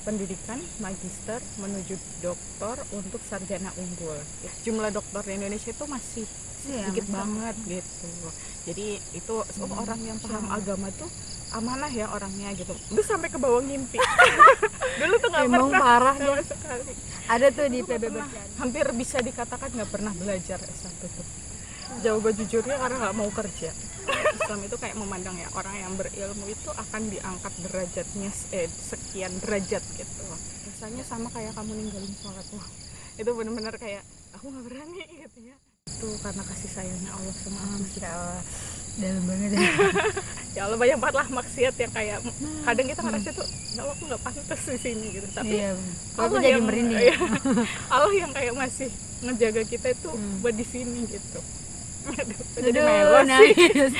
pendidikan magister menuju doktor untuk sarjana unggul. Jumlah dokter di Indonesia itu masih sedikit banget gitu. Jadi itu orang yang paham agama tuh amanah ya orangnya gitu. Itu sampai ke bawah ngimpi. Dulu tuh nggak Emang pernah parah sama deh. sekali. Ada tuh di Nggak PBB. pernah. Hampir bisa dikatakan nggak pernah belajar S1 tuh. Jawaban jujurnya karena nggak mau kerja. Islam itu kayak memandang ya orang yang berilmu itu akan diangkat derajatnya sekian derajat gitu. Rasanya sama kayak kamu ninggalin sholat. Wah, itu benar-benar kayak aku nggak berani gitu ya. Itu karena kasih sayangnya Allah sama aku. Masya Allah, dalam banget ya. Ya Allah, banyak banget lah maksiat yang kayak kadang kita ngerasa tuh ya Allah, aku nggak pantas di sini gitu. Tapi Iya, aku Allah jadi yang merinding. ya, Allah yang kayak masih ngejaga kita itu buat di sini gitu. Aduh, jadi melo sih. Nangis.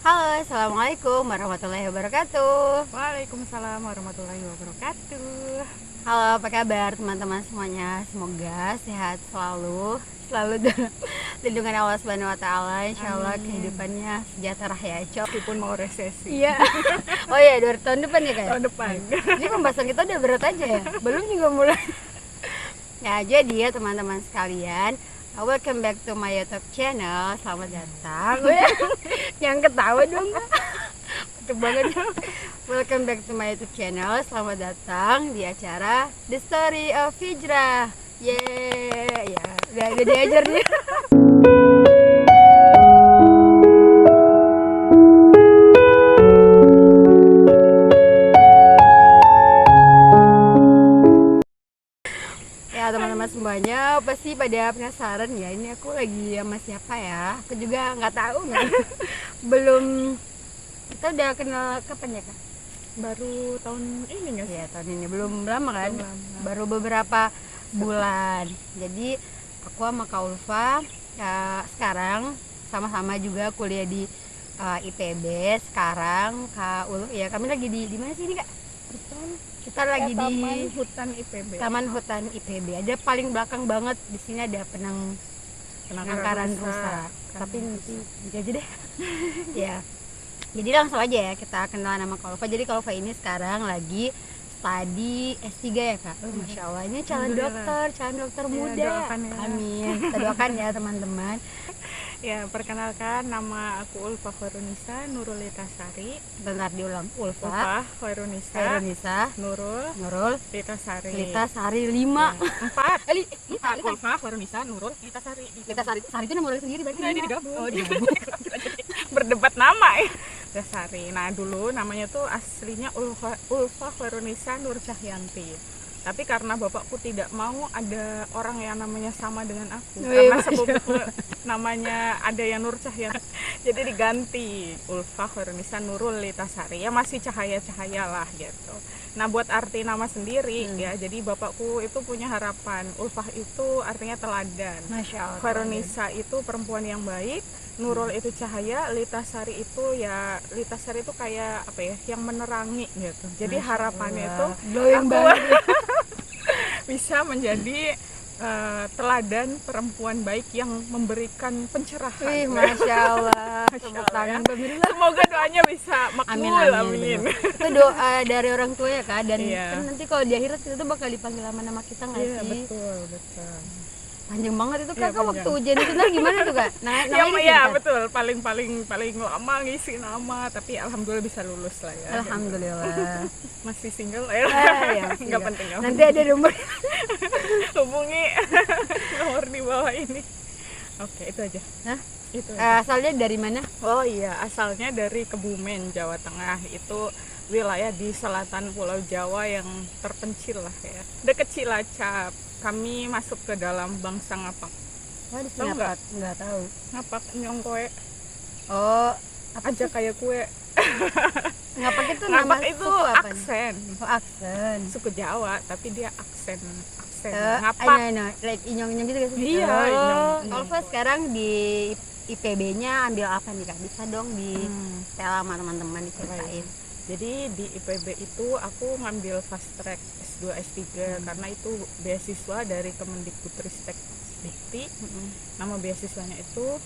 Halo, assalamualaikum warahmatullahi wabarakatuh. Waalaikumsalam warahmatullahi wabarakatuh. Halo, apa kabar teman-teman semuanya? Semoga sehat selalu dalam lindungan Allah Subhanahu Wa Taala. Insya Allah kehidupannya sejahtera ya, Cok. Meskipun mau resesi. Iya. Oh iya, 2 tahun depan ya kayak. Tahun depan. Ini pembahasan kita udah berat aja ya. Belum juga mulai. Ya, jadi ya teman-teman sekalian, welcome back to my YouTube channel. Selamat datang. Yang ketawa dong. Betul banget. Welcome back to my YouTube channel. Selamat datang di acara The Story of Hijrah. Yeay, ya udah diajar dia. Ya teman-teman semuanya pasti pada penasaran ya, ini aku lagi sama siapa ya? Aku juga nggak tahu nih. Belum, kita udah kenal kapan ya Kak? Baru tahun ini nggak sih? Ya tahun ini belum lama kan? Belum lama. Baru beberapa bulan. Jadi aku sama Kak Ulfa ya, sekarang sama-sama juga kuliah di IPB. Sekarang Kak Ulfa ya, kami lagi di mana sih ini Kak? Kita lagi di Taman Hutan IPB. Taman Hutan IPB. Ada paling belakang banget, di sini ada penangkaran rusa. Tapi nanti aja deh. Ya. Jadi langsung aja ya kita kenalan sama Kak Ulfa. Jadi Kak Ulfa ini sekarang lagi studi S3 ya Kak. Masya Allah, ini calon dokter muda. Doakan ya. Amin. Kita doakan ya teman-teman. Ya, perkenalkan nama aku Ulfa Khairunisa Nurul Litasari. Bentar diulang. Ulfa Ulfa Khairunisa Khairunisa Nurul Litasari. Litasari 5. Ya, 4. Litas Ulfa Khairunisa Nurul Litasari. Sari itu nama orang sendiri berarti. Nah, ini 5. digabung. Oh, digabung. Berdebat nama ya. Litasari. Nah, dulu namanya tuh aslinya Ulfa Khairunisa Nur Cahyanti. Tapi karena bapakku tidak mau ada orang yang namanya sama dengan aku, karena sepupuku namanya ada yang Nur Cahyanti, jadi diganti Ulfa Khairunisa Nurul Litasari. Ya masih cahaya-cahaya lah gitu. Nah, buat arti nama sendiri ya, jadi bapakku itu punya harapan. Ulfah itu artinya teladan. Masya Allah. Khairunisa itu perempuan yang baik. Nurul itu cahaya, Litasari itu ya, Litasari itu kayak apa ya, yang menerangi gitu. Jadi harapannya itu glowing aku banget. bisa menjadi teladan perempuan baik yang memberikan pencerahan. Wih, Masya Allah. Tepuk tangan pemirsa. Semoga doanya bisa makbul, amin. Itu doa dari orang tua ya Kak. Dan Iya. kan nanti kalau di akhirat kita tuh bakal dipanggil sama nama kita nggak Iya, sih? betul. Panjang banget itu Iya, Kak. panjang. Waktu ujian itu nah gimana tuh Kak? Ya, betul. Paling lama ngisi nama, tapi alhamdulillah bisa lulus lah ya. Alhamdulillah. Masih single ya. Ya, Nggak penting. Nanti ada nomor. Hubungi nomor di bawah ini. Oke, itu aja. Hah? Itu aja. Asalnya dari mana? Oh iya, asalnya dari Kebumen, Jawa Tengah. Itu wilayah di selatan Pulau Jawa yang terpencil lah ya. Deket Cilacap. Kami masuk ke dalam bangsa Ngapak. Oh, di Tahu sini nggak? Nggak tahu. Ngapak nyongkoe. Oh, Aja kayak kue. Ngapak itu nama Ngapak itu suku apa? aksen. Oh, aksen. Suku Jawa, tapi dia aksen. Ngapak. Like inyong-inyong gitu guys. Iya, inyong. Alfa sekarang di IPB-nya ambil apa nih Kak? Bisa dong di tell sama teman-teman diceritain. Jadi di IPB itu aku ngambil fast track S2 S3 karena itu beasiswa dari Kemendikbudristek Dikti. Nama beasiswanya itu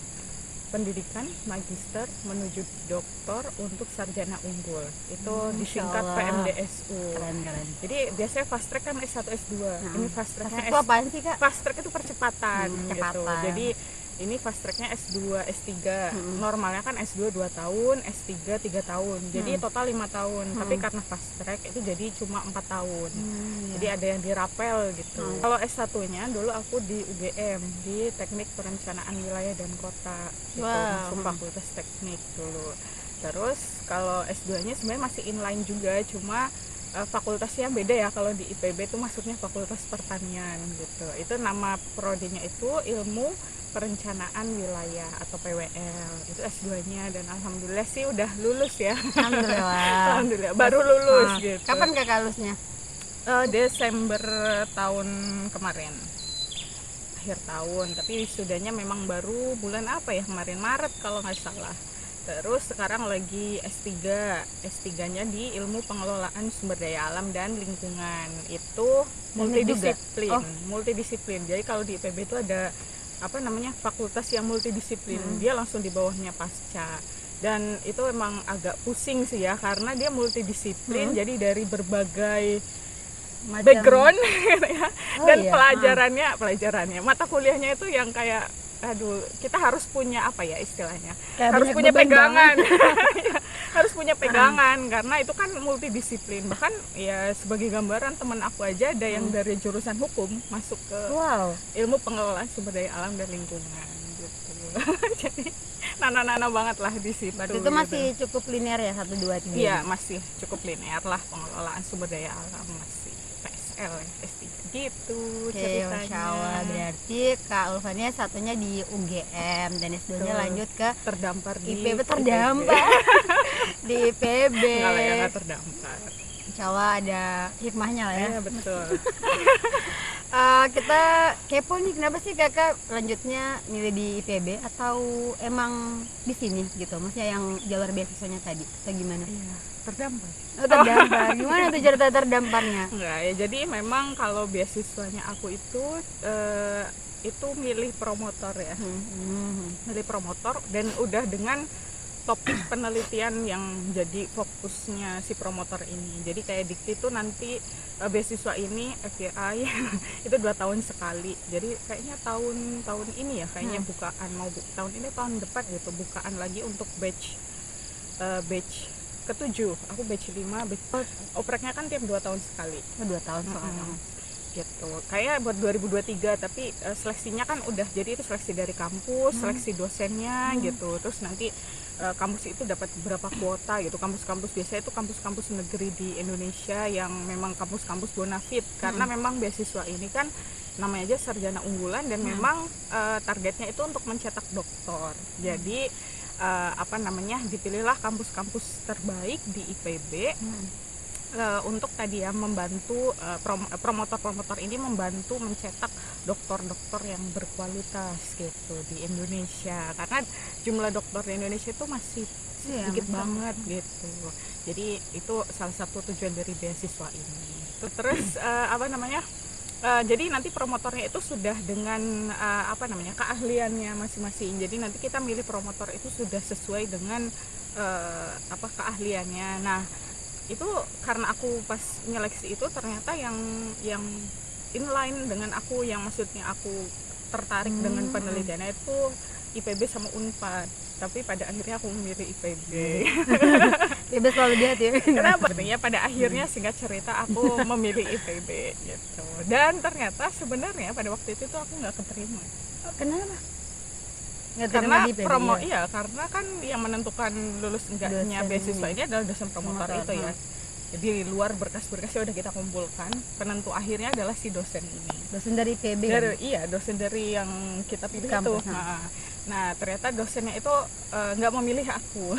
pendidikan magister menuju doktor untuk sarjana unggul. Itu Masya disingkat Allah. PMDSU. Keren. Jadi biasanya fast track kan S1 S2. Ini fast tracknya Itu apaan sih kak? fast track itu percepatan gitu. Percepatan. Jadi ini fast tracknya S2, S3. Normalnya kan S2 2 tahun, S3 3 tahun. Jadi total 5 tahun. Tapi karena fast track itu jadi cuma 4 tahun. Jadi ada yang dirapel gitu. Kalau S1-nya dulu aku di UGM, di Teknik Perencanaan Wilayah dan Kota. Gitu, masuk Fakultas Teknik dulu. Terus kalau S2-nya sebenarnya masih inline juga, cuma fakultasnya beda ya. Kalau di IPB itu masuknya Fakultas Pertanian gitu. Itu nama prodinya itu Ilmu Perencanaan Wilayah atau PWL. Itu S2-nya dan alhamdulillah sih udah lulus ya. Alhamdulillah. Alhamdulillah baru lulus gitu. Kapan kakak lulusnya? Desember tahun kemarin, akhir tahun. Tapi wisudanya memang baru bulan apa ya kemarin, Maret kalau nggak salah. Terus sekarang lagi S3, S3-nya di Ilmu Pengelolaan Sumber Daya Alam dan Lingkungan. Itu multidisiplin, multidisiplin. Jadi kalau di IPB itu ada apa namanya fakultas yang multidisiplin, dia langsung di bawahnya pasca. Dan itu emang agak pusing sih ya, karena dia multidisiplin, jadi dari berbagai background gitu ya. Dan pelajarannya mata kuliahnya itu yang kayak aduh, kita harus punya apa ya istilahnya, kayak harus punya pegangan. Harus punya pegangan karena itu kan multidisiplin. Bahkan ya sebagai gambaran, teman aku aja ada yang dari jurusan hukum masuk ke Ilmu Pengelolaan Sumber Daya Alam dan Lingkungan gitu. Jadi nana-nana banget lah di situ. Berarti itu masih cukup linear ya, 1, 2, 3? Iya, masih cukup linear lah, pengelolaan sumber daya alam masih PSL ya, S3 gitu. Oke, Masya Allah. Berarti Kak Ulfania satunya di UGM dan S2-nya lanjut ke terdampar di IPB. Terdampar di IPB. Enggak lah ya, nggak terdampar. Insya Allah ada hikmahnya lah ya. Iya, betul. Kita kepo nih, kenapa sih kakak lanjutnya milih di IPB atau emang di sini gitu? Maksudnya yang jalur beasiswanya tadi atau gimana? Iya, terdampar. Terdampar. Gimana tuh cerita terdamparnya? Enggak ya, jadi memang kalau beasiswanya aku itu milih promotor ya. Milih promotor dan udah dengan topik penelitian yang jadi fokusnya si promotor ini. Jadi kayak Dikti itu nanti beasiswa ini FYI itu 2 tahun sekali. Jadi kayaknya tahun ini ya kayaknya bukaan, mau tahun ini tahun depan gitu bukaan lagi untuk batch ke-7. Aku batch 5, opreknya kan tiap 2 tahun sekali. 2 tahun soalnya. Gitu. Kayak buat 2023, tapi seleksinya kan udah, jadi itu seleksi dari kampus, seleksi dosennya gitu. Terus nanti kampus itu dapat berapa kuota gitu. Kampus-kampus biasanya itu kampus-kampus negeri di Indonesia yang memang kampus-kampus bonafit, karena memang beasiswa ini kan namanya aja sarjana unggulan dan memang targetnya itu untuk mencetak doktor. Jadi dipilihlah kampus-kampus terbaik di IPB untuk tadi ya membantu promotor-promotor ini membantu mencetak dokter-dokter yang berkualitas gitu di Indonesia, karena jumlah dokter di Indonesia itu masih sedikit banget gitu. Jadi itu salah satu tujuan dari beasiswa ini. Terus jadi nanti promotornya itu sudah dengan keahliannya masing-masing. Jadi nanti kita milih promotor itu sudah sesuai dengan keahliannya. Nah, itu karena aku pas nyeleksi itu ternyata yang inline dengan aku, yang maksudnya aku tertarik dengan penelitiannya itu IPB sama Unpad. Tapi pada akhirnya aku memilih IPB. IPB selalu di hati. Kenapa? Ya pada akhirnya singkat cerita aku memilih IPB gitu. Dan ternyata sebenarnya pada waktu itu tuh aku nggak keterima. Kenapa? Karena karena kan yang menentukan lulus enggaknya beasiswa ini adalah dosen promotor itu ya. Jadi di luar berkas-berkasnya udah kita kumpulkan, penentu akhirnya adalah si dosen ini. Dosen dari IPB? Iya, dosen dari yang kita pilih itu. Nah, ternyata dosennya itu nggak memilih aku.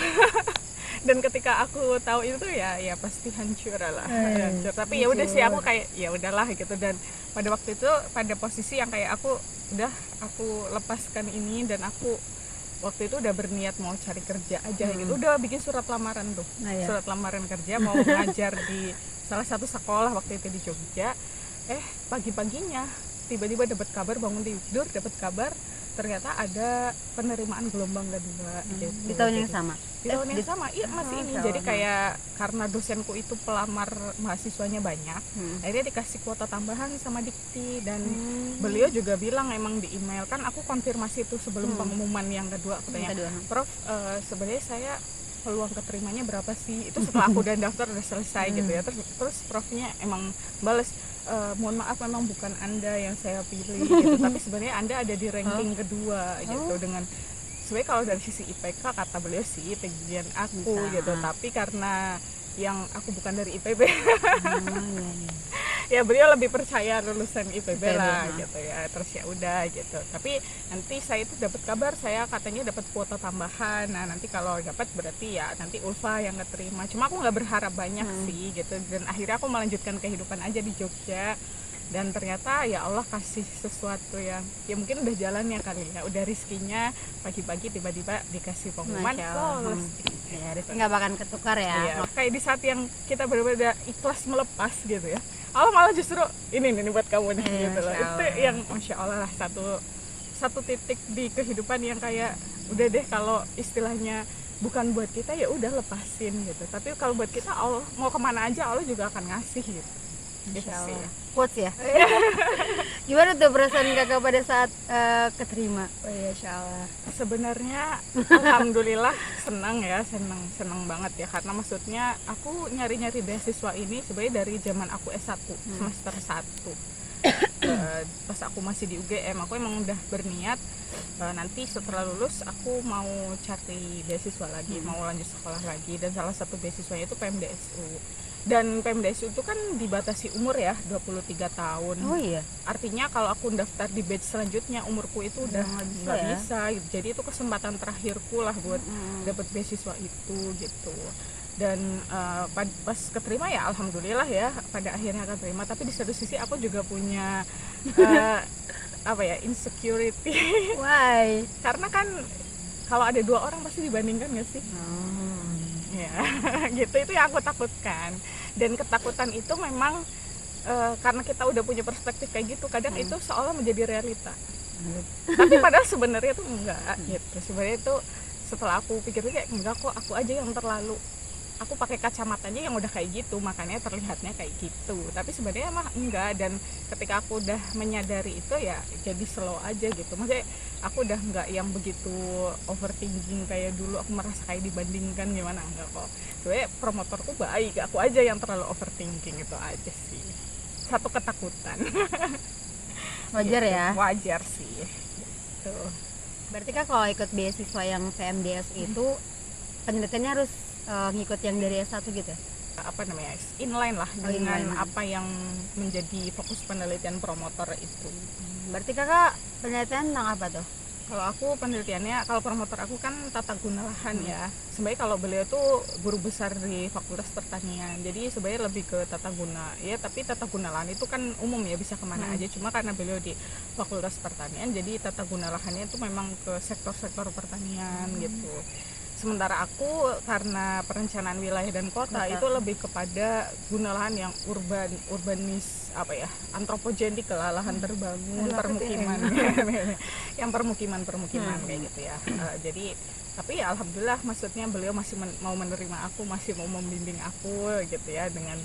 Dan ketika aku tahu itu ya pasti hancur lah. Hancur. Tapi ya udah sih, aku kayak ya udahlah gitu. Dan pada waktu itu pada posisi yang kayak aku lepaskan ini, dan aku waktu itu udah berniat mau cari kerja aja gitu. Udah bikin surat lamaran tuh. Surat lamaran kerja, mau ngajar di salah satu sekolah waktu itu di Jogja. Pagi-paginya tiba-tiba dapat kabar, bangun tidur dapat kabar ternyata ada penerimaan gelombang kedua gitu. Di tahun yang Jadi, sama. di tahun yang sama, iya masih ini. Masya Jadi Allah. kayak karena dosenku itu pelamar mahasiswanya banyak, akhirnya dikasih kuota tambahan sama Dikti, dan beliau juga bilang emang di email, kan aku konfirmasi itu sebelum pengumuman yang kedua, aku tanya, Kedua. Prof, sebenarnya saya peluang keterimanya berapa sih? Itu setelah aku udah daftar udah selesai gitu ya. Terus profnya emang bales, mohon maaf memang bukan Anda yang saya pilih gitu, tapi sebenarnya Anda ada di ranking kedua gitu, dengan sebenarnya kalau dari sisi IPK kata beliau sih tinggian aku Bisa. gitu, tapi karena yang aku bukan dari IPB Iya. ya beliau lebih percaya lulusan IPB lah IPB, gitu ya. Terus ya udah gitu, tapi nanti saya itu dapat kabar saya katanya dapat kuota tambahan. Nah nanti kalau dapat berarti ya nanti Ulfa yang keterima, cuma aku nggak berharap banyak sih gitu, dan akhirnya aku melanjutkan kehidupan aja di Jogja. Dan ternyata ya Allah kasih sesuatu yang ya mungkin udah jalannya kali ya, udah rizkinya pagi-pagi tiba-tiba dikasih pengumuman Masya Allah. lolos. Ya, rezeki nggak bakal ketukar ya. Iya, kayak di saat yang kita benar-benar ikhlas melepas gitu ya, Allah malah justru ini nih buat kamu nih gitu loh. Masya Itu Allah. yang Masya Allah lah, satu titik di kehidupan yang kayak udah deh, kalau istilahnya bukan buat kita ya udah lepasin gitu, tapi kalau buat kita Allah mau kemana aja Allah juga akan ngasih gitu. Gitu Masya sih. Allah. Quotes ya. Gimana tuh perasaan kakak pada saat keterima? Oh iya, Masya Allah. Sebenarnya alhamdulillah senang banget ya, karena maksudnya aku nyari-nyari beasiswa ini sebenarnya dari zaman aku S1 semester 1. Pas aku masih di UGM aku emang udah berniat nanti setelah lulus aku mau cari beasiswa lagi, mau lanjut sekolah lagi, dan salah satu beasiswanya itu PMDSU. Dan PMDSU itu kan dibatasi umur ya, 23 tahun. Oh iya. Artinya kalau aku daftar di batch selanjutnya umurku itu udah nggak ya? bisa gitu. Jadi itu kesempatan terakhirku lah buat dapat beasiswa itu gitu. Dan pas keterima ya alhamdulillah ya, pada akhirnya keterima. Tapi di satu sisi aku juga punya apa ya, insecurity. Why? Karena kan kalau ada dua orang pasti dibandingkan nggak sih? Ya gitu, itu yang aku takutkan. Dan ketakutan itu memang karena kita udah punya perspektif kayak gitu, kadang itu seolah menjadi realita. Tapi padahal sebenarnya tuh enggak gitu. Sebenarnya itu setelah aku pikir-pikir enggak kok, aku aja yang terlalu, aku pakai kacamatanya yang udah kayak gitu, makanya terlihatnya kayak gitu. Tapi sebenarnya mah enggak. Dan ketika aku udah menyadari itu ya jadi slow aja gitu. Maksudnya aku udah enggak yang begitu overthinking kayak dulu, aku merasa kayak dibandingkan gimana, enggak kok. Sebenarnya promotorku baik, aku aja yang terlalu overthinking, itu aja sih. Satu ketakutan. Wajar Gitu. ya. Wajar sih gitu. Berarti kan kalau ikut beasiswa yang PMDS itu penelitiannya harus ngikut yang dari S1 gitu ya? Apa namanya, inline lah dengan inline. apa yang menjadi fokus penelitian promotor itu. Berarti kakak penelitian tentang apa tuh? Kalau aku penelitiannya, kalau promotor aku kan tata guna lahan ya. Sebenarnya kalau beliau tuh guru besar di Fakultas Pertanian, jadi sebenarnya lebih ke tata guna ya. Tapi tata guna lahan itu kan umum ya, bisa kemana aja. Cuma karena beliau di Fakultas Pertanian, jadi tata guna lahannya itu memang ke sektor-sektor pertanian gitu. Sementara aku karena perencanaan wilayah dan kota itu lebih kepada guna lahan yang urbanis, apa ya, antropogenik lah, lahan terbangun, permukiman yang permukiman kayak gitu ya. Jadi tapi ya alhamdulillah, maksudnya beliau masih mau menerima aku, masih mau membimbing aku gitu ya, dengan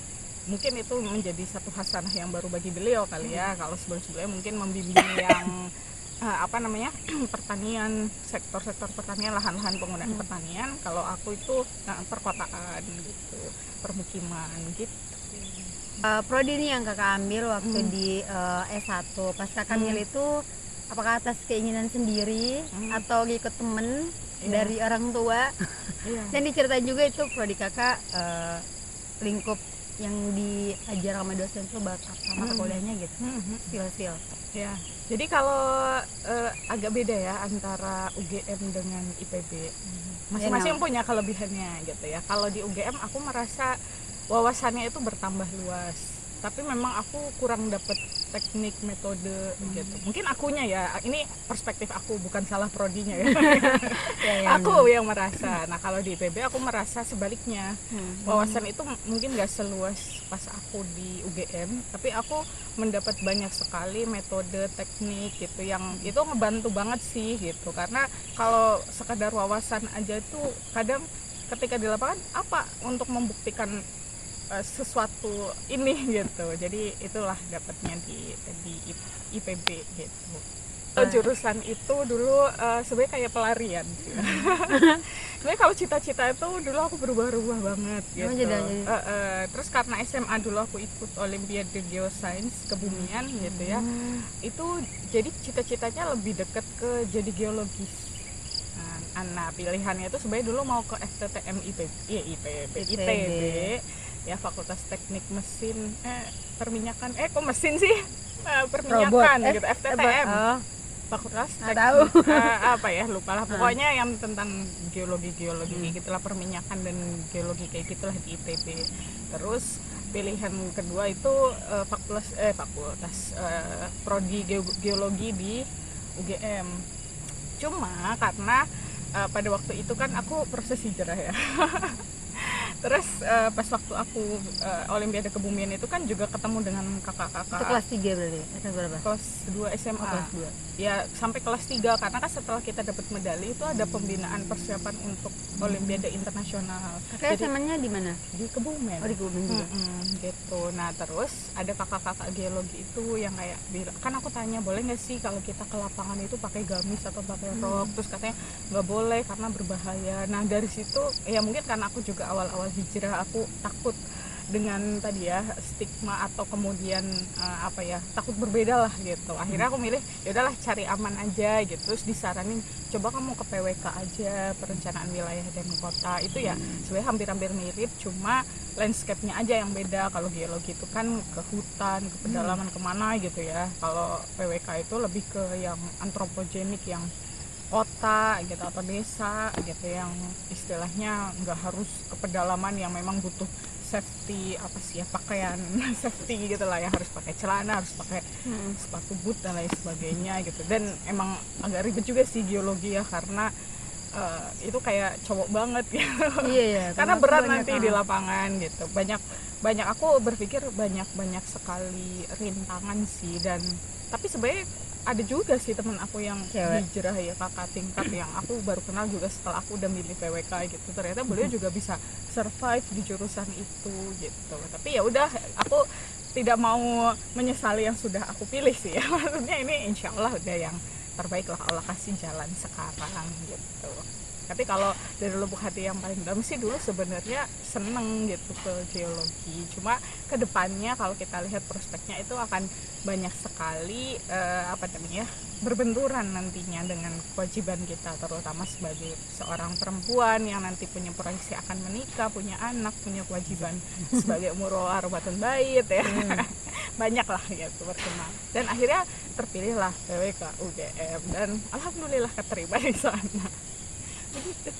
mungkin itu menjadi satu hasanah yang baru bagi beliau kali ya. Kalau sebelum-sebelumnya mungkin membimbing yang apa namanya pertanian, sektor-sektor pertanian, lahan-lahan penggunaan pertanian. Kalau aku itu perkotaan gitu, permukiman gitu. Prodi ini yang kakak ambil waktu di S1, pas kakak milih itu apakah atas keinginan sendiri atau ngikut temen dari orang tua? Dan diceritain juga itu prodi kakak lingkup yang diajar sama dosen tuh bakal sama kuliahnya gitu, skill. Ya, jadi kalau agak beda ya antara UGM dengan IPB. Masing-masing punya kelebihannya gitu ya. Kalau di UGM aku merasa wawasannya itu bertambah luas. tapi memang aku kurang dapet teknik metode gitu. Mungkin akunya ya, ini perspektif aku, bukan salah prodinya ya. Aku yang merasa. Nah kalau di IPB aku merasa sebaliknya, wawasan itu mungkin gak seluas pas aku di UGM, tapi aku mendapat banyak sekali metode teknik gitu yang itu ngebantu banget sih gitu. Karena kalau sekadar wawasan aja itu kadang ketika di lapangan apa untuk membuktikan sesuatu ini gitu. Jadi itulah dapatnya di IPB gitu. Jurusan itu dulu sebenarnya kayak pelarian sih. Sebenarnya kalau cita-cita itu dulu aku berubah-ubah banget gitu. Terus karena SMA dulu aku ikut Olimpiade Geosains kebumian gitu ya. Itu jadi cita-citanya lebih dekat ke jadi geologis. Nah, pilihannya itu sebenarnya dulu mau ke FTTM ITB ya, Fakultas Teknik Mesin perminyakan kok mesin sih, perminyakan gitu, FTTM. Fakultas Teknik apa ya, lupa lah pokoknya yang tentang geologi gitulah, perminyakan dan geologi kayak gitulah di ITB. Terus pilihan kedua itu fakultas prodi geologi di UGM. Cuma karena pada waktu itu kan aku proses hijrah ya. Terus pas waktu aku Olimpiade Kebumian itu kan juga ketemu dengan kakak-kakak. Itu kelas 3 berarti? Kelas berapa? Kelas 2 SMA. Kelas 2. Ya sampai kelas 3, karena kan setelah kita dapat medali itu ada pembinaan persiapan untuk Olimpiade Internasional. Kakak SMA-nya di mana? Di Kebumen. Oh, di Kebumen juga. Gitu. Nah terus ada kakak-kakak geologi itu yang kayak bilang, kan aku tanya boleh nggak sih kalau kita ke lapangan itu pakai gamis atau pakai rok, terus katanya nggak boleh karena berbahaya. Nah dari situ ya mungkin karena aku juga awal-awal hijrah aku takut dengan tadi ya stigma atau kemudian takut berbeda lah gitu. Akhirnya aku milih ya udahlah cari aman aja gitu. Terus disaranin coba kamu ke PWK aja, perencanaan wilayah dan kota. Itu ya sebenarnya hampir-hampir mirip, cuma landscape-nya aja yang beda. Kalau geologi itu kan ke hutan, ke pedalaman kemana gitu ya. Kalau PWK itu lebih ke yang antropogenik, yang kota gitu atau desa gitu, yang istilahnya nggak harus ke pedalaman, yang memang butuh safety pakaian safety gitu lah, yang harus pakai celana, harus pakai sepatu boot dan lain sebagainya gitu. Dan emang agak ribet juga sih geologi ya, karena itu kayak cowok banget gitu. Iya, karena berat nanti di lapangan gitu. Banyak aku berpikir banyak sekali rintangan sih. Dan tapi sebenarnya ada juga sih teman aku yang hijrah ya, kakak tingkat yang aku baru kenal juga setelah aku udah milih PWK gitu. Ternyata beliau juga bisa survive di jurusan itu gitu. Tapi ya udah, aku tidak mau menyesali yang sudah aku pilih sih ya. Maksudnya ini insya Allah udah yang terbaik lah, Allah kasih jalan sekarang gitu. Tapi kalau dari lubuk hati yang paling dalam sih dulu sebenarnya seneng gitu ke geologi. Cuma kedepannya kalau kita lihat prospeknya itu akan banyak sekali berbenturan nantinya dengan kewajiban kita, terutama sebagai seorang perempuan yang nanti punya proyeksi akan menikah, punya anak, punya kewajiban sebagai umur arbatun bait ya. Banyak lah gitu berkembang. Dan akhirnya terpilihlah PWK UGM dan alhamdulillah keterima di sana. Begitu.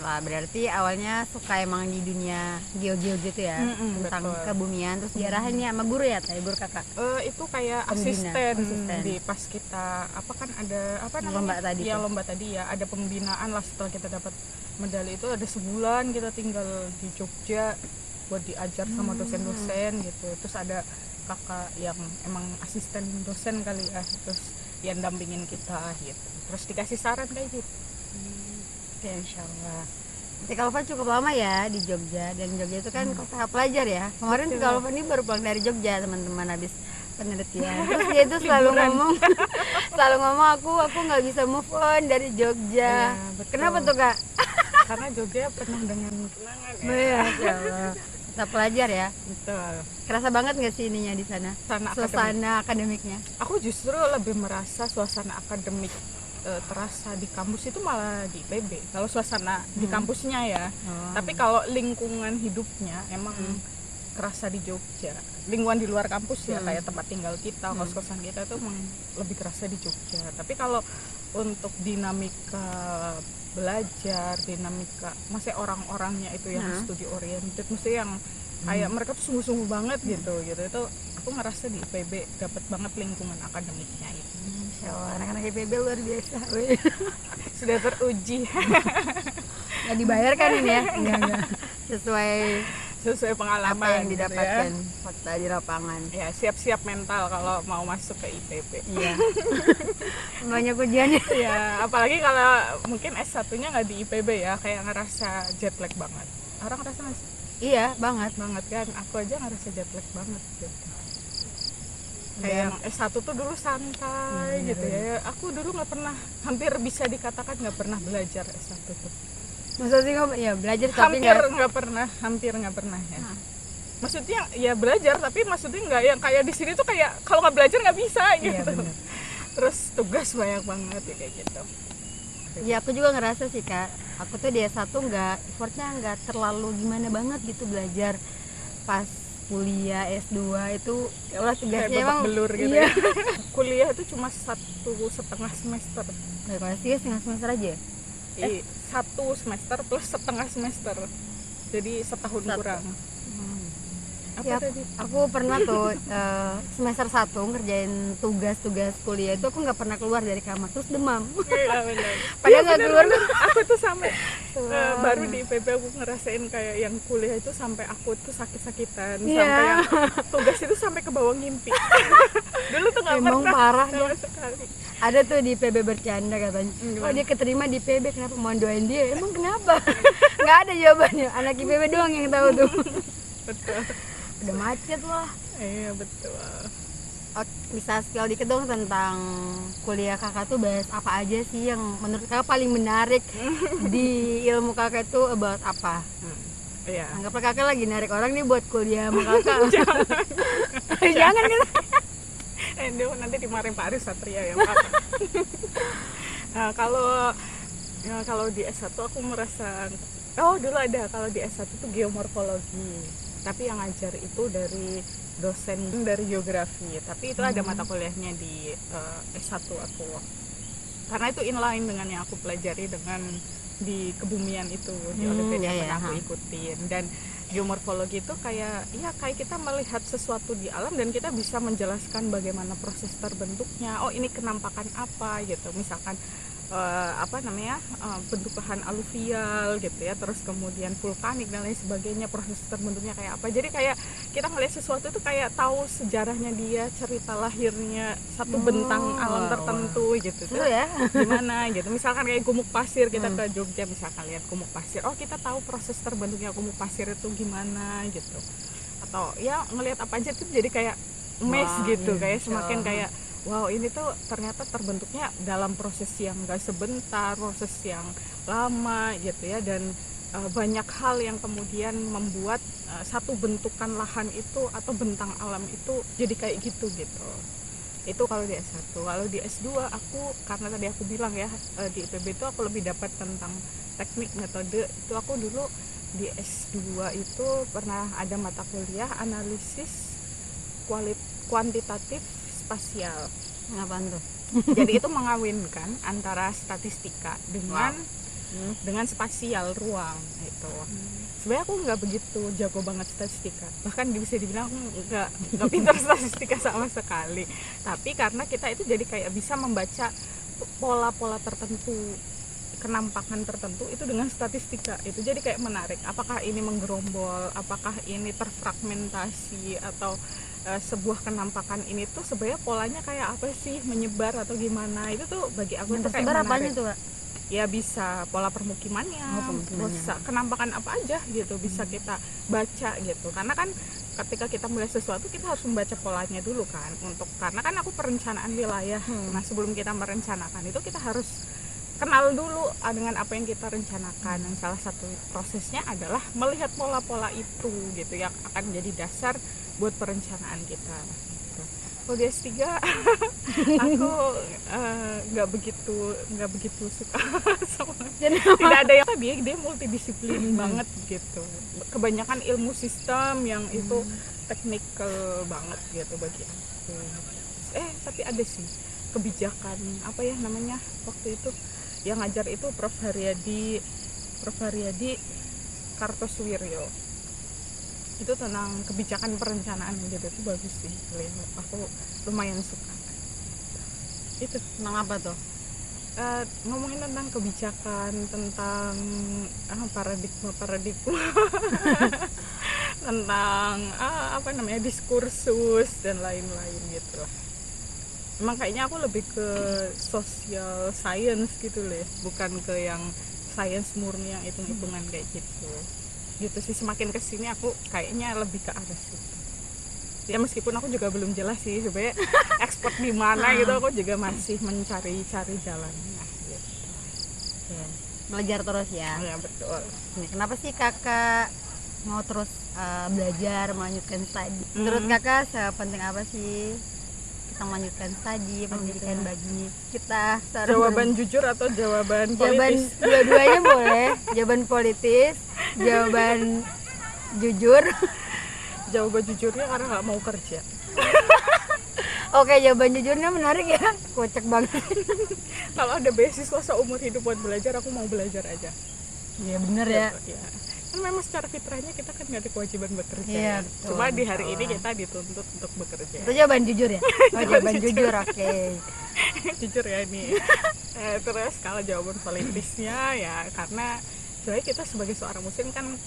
Berarti awalnya suka emang di dunia geo-geo gitu ya, tentang betul. Kebumian, terus diarahin ya sama guru ya, guru kakak? Itu kayak asisten di pas kita ada lomba tadi ya, lomba tadi ya, ada pembinaan lah setelah kita dapat medali itu, ada sebulan kita tinggal di Jogja buat diajar sama dosen-dosen gitu. Terus ada kakak yang emang asisten dosen kali ya, terus yang dampingin kita gitu, terus dikasih saran kayak gitu. Ya, insya Allah. Nanti Kalva cukup lama ya di Jogja, dan Jogja itu kan kota pelajar ya. Kemarin Kalva ini baru pulang dari Jogja teman-teman, habis penelitian. Terus dia itu selalu ngomong aku nggak bisa move on dari Jogja. Ya, kenapa tuh Kak? Karena Jogja penuh dengan kenangan ya. Kota pelajar ya. Betul. Kerasa banget nggak sih ininya di sana? Suasana akademiknya. Aku justru lebih merasa suasana akademik terasa di kampus itu malah di IPB. Kalau suasana di kampusnya ya. Tapi kalau lingkungan hidupnya emang kerasa di Jogja. Lingkungan di luar kampus ya, kayak tempat tinggal kita, kos-kosan kita itu emang lebih kerasa di Jogja. Tapi kalau untuk dinamika belajar, dinamika masih orang-orangnya itu yang studi oriented, mesti yang kayak mereka tuh sungguh-sungguh banget gitu. Itu aku ngerasa di IPB dapat banget lingkungan akademiknya itu. Masya Allah, anak-anak IPB luar biasa. Weh. Sudah teruji. Nggak dibayar kan ini ya? Enggak. Sesuai pengalaman apa yang gitu didapatkan ya. fakta di lapangan. Ya, siap-siap mental kalau mau masuk ke IPB. Iya. Banyak ujiannya. Ya, apalagi kalau mungkin S1-nya nggak di IPB ya, kayak ngerasa jet lag banget. Orang ngerasa nggak sih? Iya, banget. Banget kan, aku aja ngerasa jet lag banget gitu. Kayak yang S1 tuh dulu santai gitu ya. Aku dulu nggak pernah, hampir bisa dikatakan nggak pernah belajar S1 tuh. Masa sih nggak ya belajar tapi hampir nggak pernah ya. Maksudnya ya belajar tapi maksudnya nggak yang kayak di sini tuh kayak kalau nggak belajar nggak bisa gitu. Iya, Terus tugas banyak banget ya kayak gitu. Ya aku juga ngerasa sih Kak, aku tuh di S1 effortnya nggak terlalu gimana banget gitu belajar. Pas kuliah S2 itu ya Allah tugasnya Kayak babak emang belur gitu iya. ya. Kuliah itu cuma 1,5 semester. Nah, kelas 3 setengah semester aja. 1 semester plus setengah semester. Jadi setahun kurang. Ya, aku pernah tuh semester 1 ngerjain tugas-tugas kuliah itu aku nggak pernah keluar dari kamar terus demam. Iya benar. Padahal nggak keluar. Aku tuh sampai baru di IPB aku ngerasain kayak yang kuliah itu sampai aku tuh sakit-sakitan, sampai yang tugas itu sampai ke bawah ngimpi. Dulu tuh nggak Emang pernah parah sama sekali. Ada tuh di PB bercanda katanya, oh dia keterima di PB kenapa, mohon doain dia. Emang kenapa? Nggak ada jawabannya, anak IPB doang yang tahu tuh. Betul. Udah macet lah. Iya betul. Oh, bisa spill dikit dong tentang kuliah kakak tuh bahas apa aja sih yang menurut kakak paling menarik di ilmu kakak itu about apa? Iya. Anggaplah kakak lagi narik orang nih buat kuliah sama kakak. Jangan. Jangan gitu. Dia nanti dimarahin Pak Aris Satria ya Pak. Nah, kalau di S1 aku merasa dulu ada kalau di S1 itu geomorfologi. Tapi yang ngajar itu dari dosen dari geografi. Tapi itu ada mata kuliahnya di S1 aku. Karena itu inline dengan yang aku pelajari dengan di kebumian itu di ODP yang pernah aku ikutin. Dan geomorfologi itu kayak kita melihat sesuatu di alam dan kita bisa menjelaskan bagaimana proses terbentuknya. Oh ini kenampakan apa gitu. Misalkan bentuk lahan aluvial gitu ya, terus kemudian vulkanik dan lain sebagainya, proses terbentuknya kayak apa. Jadi kayak kita ngelihat sesuatu itu kayak tahu sejarahnya dia, cerita lahirnya satu bentang alam tertentu gitu tuh ya? Gimana gitu. Misalkan kayak gumuk pasir, kita ke Jogja misalkan lihat gumuk pasir, oh kita tahu proses terbentuknya gumuk pasir itu gimana gitu. Atau ya ngelihat apa aja tuh jadi kayak gitu, kayak semakin kayak wow ini tuh ternyata terbentuknya dalam proses yang gak sebentar, proses yang lama gitu ya, dan banyak hal yang kemudian membuat satu bentukan lahan itu atau bentang alam itu jadi kayak gitu. Itu kalau di S1. Kalau di S2 aku, karena tadi aku bilang ya di IPB itu aku lebih dapat tentang teknik metode. Itu aku dulu di S2 itu pernah ada mata kuliah analisis kuantitatif spasial. Apaan tuh? Jadi itu mengawinkan antara statistika dengan spasial ruang itu. Sebenarnya aku nggak begitu jago banget statistika, bahkan bisa dibilang aku nggak pintar statistika sama sekali. Tapi karena kita itu jadi kayak bisa membaca pola-pola tertentu, kenampakan tertentu itu dengan statistika. Itu jadi kayak menarik. Apakah ini menggerombol, apakah ini terfragmentasi, atau sebuah kenampakan ini tuh sebenarnya polanya kayak apa sih, menyebar atau gimana. Itu tuh bagi aku tuh kayak menarik. Apanya tuh, Kak? Ya bisa pola permukimannya, bisa kenampakan apa aja gitu, bisa kita baca gitu. Karena kan ketika kita melihat sesuatu kita harus membaca polanya dulu kan, karena kan aku perencanaan wilayah. Nah sebelum kita merencanakan itu kita harus kenal dulu dengan apa yang kita rencanakan. Dan salah satu prosesnya adalah melihat pola-pola itu gitu yang akan menjadi dasar buat perencanaan kita. Kalau di S3 aku nggak begitu suka sama, tidak ada yang dia multidisiplin banget gitu. Kebanyakan ilmu sistem yang itu technical banget gitu bagi aku. Tapi ada sih kebijakan apa ya namanya waktu itu yang ngajar itu Prof Haryadi Kartosuwiryo. Itu tentang kebijakan perencanaan gitu, itu bagus sih, aku lumayan suka. Itu Tentang apa tuh? ngomongin tentang kebijakan, tentang paradigma tentang apa namanya, diskursus dan lain-lain gitu lah. Emang kayaknya aku lebih ke social science gitu loh, bukan ke yang science murni yang hitung-hitungan kayak gitu sih. Semakin kesini aku kayaknya lebih ke arah situ ya, meskipun aku juga belum jelas sih sebenarnya ekspor di mana gitu, aku juga masih mencari-cari jalannya gitu. Ya, belajar terus ya. Ya betul. Nih, kenapa sih kakak mau terus belajar melanjutkan studi? Menurut kakak sepenting apa sih kita melanjutkan studi pendidikan bagi kita? Jawaban jujur atau jawaban politis? Dua-duanya boleh. Jawaban politis, jawaban jujur. Jawaban jujurnya karena nggak mau kerja. Oke, jawaban jujurnya menarik ya. Kocak banget. Kalau ada beasiswa seumur hidup buat belajar, aku mau belajar aja. Iya bener ya. Ya. Kan memang secara fitrahnya kita kan nggak ada kewajiban bekerja. Iya, Ya. betul, Cuma di hari betul. ini kita dituntut untuk bekerja. Itu jawaban jujur ya. Oh, jawaban jujur, oke. Jujur ya ini. Terus kalau jawaban politisnya ya karena sebenarnya kita sebagai seorang muslim kan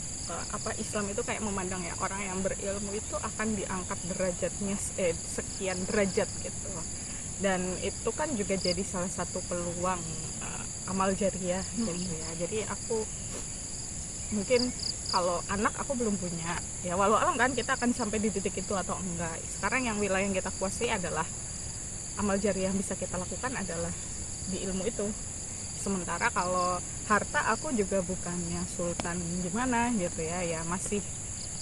Islam itu kayak memandang ya orang yang berilmu itu akan diangkat derajatnya sekian derajat gitu. Dan itu kan juga jadi salah satu peluang amal jariah gitu ya. Jadi aku mungkin kalau anak aku belum punya ya, walau alam kan kita akan sampai di titik itu atau enggak. Sekarang yang wilayah yang kita kuasai adalah amal jariah yang bisa kita lakukan adalah di ilmu itu. Sementara kalau harta aku juga bukannya sultan gimana gitu ya, ya masih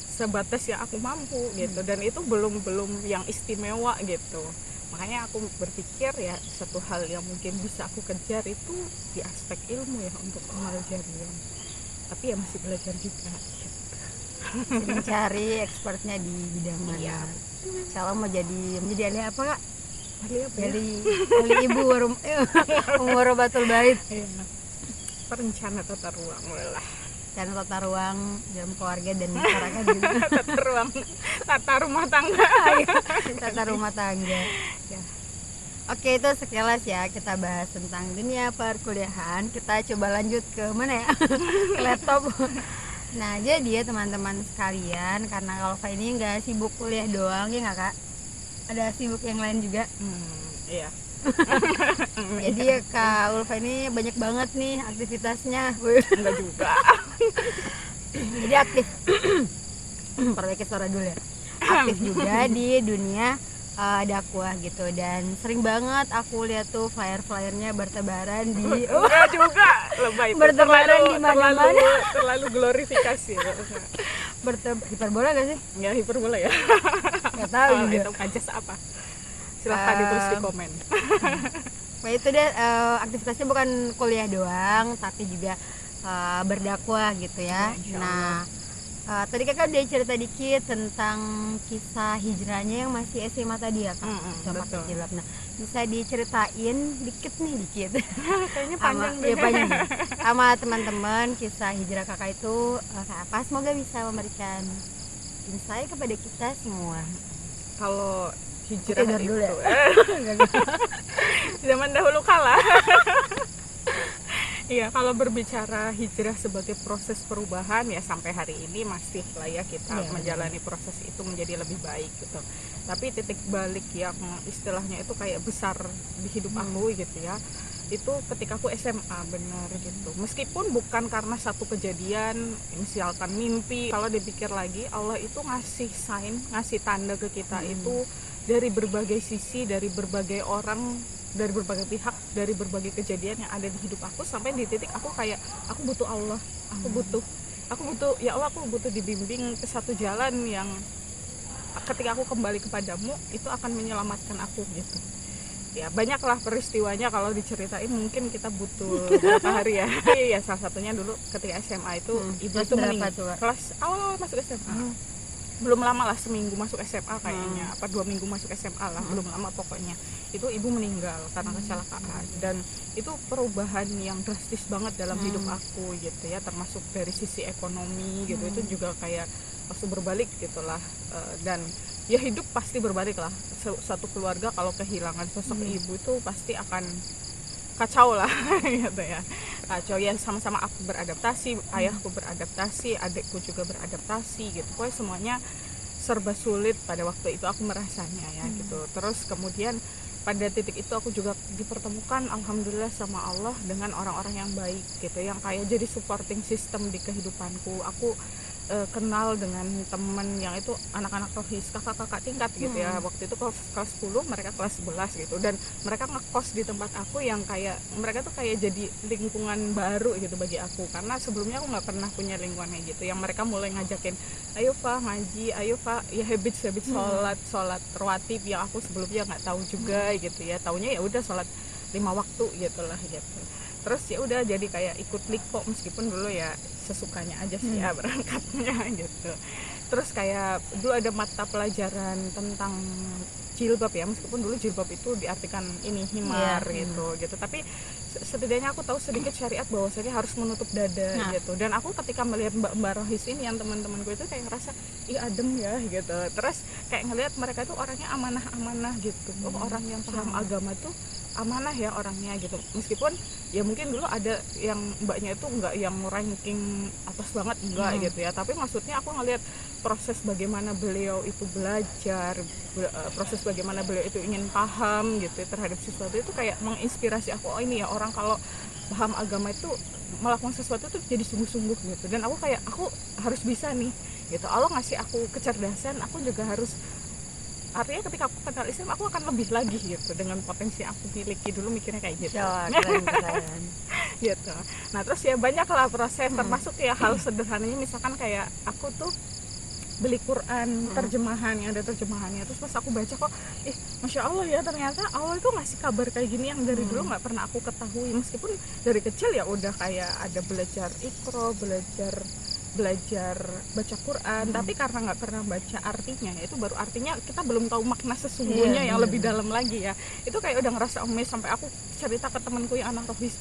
sebatas yang aku mampu gitu, dan itu belum yang istimewa gitu. Makanya aku berpikir ya satu hal yang mungkin bisa aku kejar itu di aspek ilmu ya untuk amal jariah. Tapi ya masih belajar juga gitu. Mencari expertnya di bidang mana. Iya. Kalau mau menjadi ahli apa kak? Ahli apa ya? Ahli ibu warahmatul bait. Iya. Perencana tata ruang lah. Dan tata ruang dalam keluarga dan masyarakat juga. tata rumah tangga. Tata rumah tangga. Ya. Oke, itu sekilas ya kita bahas tentang dunia perkuliahan. Kita coba lanjut ke mana ya? Ke laptop. Nah, jadi ya teman-teman sekalian, karena kalau Kak ini nggak sibuk kuliah doang ya nggak kak? Ada sibuk yang lain juga. Iya. Jadi ya Kak Ulfa ini banyak banget nih aktivitasnya. Enggak juga. Jadi aktif. Perbaiki suara dulu ya. Aktif juga di dunia dakwah gitu, dan sering banget aku lihat tuh flyer-flyernya bertebaran di Enggak juga. Lebay itu. Bertebaran di mana-mana. Terlalu glorifikasi. Hiperbola gak sih? Enggak hiperbola ya. Nggak tahu juga. Itu kajas apa? Silahkan ditulis di komen. Nah itu deh, aktivitasnya bukan kuliah doang tapi juga berdakwah gitu ya. Ya, Nah tadi kakak udah cerita dikit tentang kisah hijrahnya yang masih SMA tadi ya kak, sama betul. Jilbab. Nah bisa diceritain dikit Kayaknya panjang deh. ya panjang sama teman-teman kisah hijrah kakak itu kayak apa, semoga bisa memberikan insight kepada kita semua. Kalau hijrah Tidur itu dulu ya? zaman dahulu kala. Iya, kalau berbicara hijrah sebagai proses perubahan ya sampai hari ini masih lah ya kita menjalani proses itu menjadi lebih baik gitu. Tapi titik balik yang istilahnya itu kayak besar di hidup aku gitu ya, itu ketika aku SMA benar gitu. Meskipun bukan karena satu kejadian, misalkan mimpi, kalau dipikir lagi Allah itu ngasih sign, ngasih tanda ke kita itu dari berbagai sisi, dari berbagai orang, dari berbagai pihak, dari berbagai kejadian yang ada di hidup aku, sampai di titik aku kayak aku butuh Allah, aku butuh ya Allah, aku butuh dibimbing ke satu jalan yang ketika aku kembali kepadamu itu akan menyelamatkan aku gitu. Ya banyaklah peristiwanya, kalau diceritain mungkin kita butuh berapa hari ya. Ya salah satunya dulu ketika SMA itu ibu itu meninggal. Kelas awal masuk SMA. Belum lama lah, seminggu masuk SMA kayaknya, apa 2 minggu masuk SMA lah, belum lama pokoknya. Itu ibu meninggal karena kecelakaan, dan itu perubahan yang drastis banget dalam hidup aku gitu ya, termasuk dari sisi ekonomi gitu. Itu juga kayak pasti berbalik gitulah. Dan ya hidup pasti berbalik lah. Satu keluarga kalau kehilangan sosok ibu itu pasti akan kacau lah gitu ya, kacau ya. Sama-sama aku beradaptasi, ayahku beradaptasi, adikku juga beradaptasi gitu, pokoknya semuanya serba sulit pada waktu itu aku merasanya ya gitu. Terus kemudian pada titik itu aku juga dipertemukan alhamdulillah sama Allah dengan orang-orang yang baik gitu, yang kayak jadi supporting system di kehidupanku. Aku kenal dengan teman yang itu anak-anak rohis, kakak-kakak tingkat gitu ya. Waktu itu kelas 10, mereka kelas 11 gitu, dan mereka ngekos di tempat aku yang kayak mereka tuh kayak jadi lingkungan baru gitu bagi aku, karena sebelumnya aku nggak pernah punya lingkungan kayak gitu, yang mereka mulai ngajakin ayo Fa ngaji, ayo Fa ya habit sholat rawatib yang aku sebelumnya nggak tahu juga gitu ya, taunya ya udah sholat 5 waktu gitulah gitu. Terus ya udah jadi kayak ikut liko, meskipun dulu ya sesukanya aja sih ya berangkatnya gitu. Terus kayak dulu ada mata pelajaran tentang jilbab ya, meskipun dulu jilbab itu diartikan ini himar gitu. Tapi setidaknya aku tahu sedikit syariat bahwasanya harus menutup dada gitu. Dan aku ketika melihat mbak-mbak rohis ini yang teman-temanku itu kayak ngerasa ih adem ya gitu. Terus kayak ngelihat mereka tuh orangnya amanah-amanah gitu. Oh, orang yang paham agama tuh amanah ya orangnya gitu. Meskipun ya mungkin dulu ada yang mbaknya itu enggak yang ranking atas banget enggak gitu ya, tapi maksudnya aku ngelihat proses bagaimana beliau itu belajar, proses bagaimana beliau itu ingin paham gitu terhadap sesuatu, itu kayak menginspirasi aku. Oh ini ya orang kalau paham agama itu melakukan sesuatu itu jadi sungguh-sungguh gitu. Dan aku kayak aku harus bisa nih gitu. Allah ngasih aku kecerdasan, aku juga harus, artinya ketika aku kenal Islam aku akan lebih lagi gitu dengan potensi yang aku miliki. Dulu mikirnya kayak gitu. Keren. Gitu. Nah terus ya banyak lah proses, termasuk ya hal sederhananya misalkan kayak aku tuh beli Quran terjemahan yang ada terjemahannya, terus pas aku baca kok Masya Allah ya, ternyata Allah itu ngasih kabar kayak gini yang dari dulu nggak pernah aku ketahui. Meskipun dari kecil ya udah kayak ada belajar Iqra, belajar baca Quran, tapi karena nggak pernah baca artinya, itu baru artinya kita belum tahu makna sesungguhnya yang lebih dalam lagi ya. Itu kayak udah ngerasa amazed, sampai aku cerita ke temanku yang anak rohis.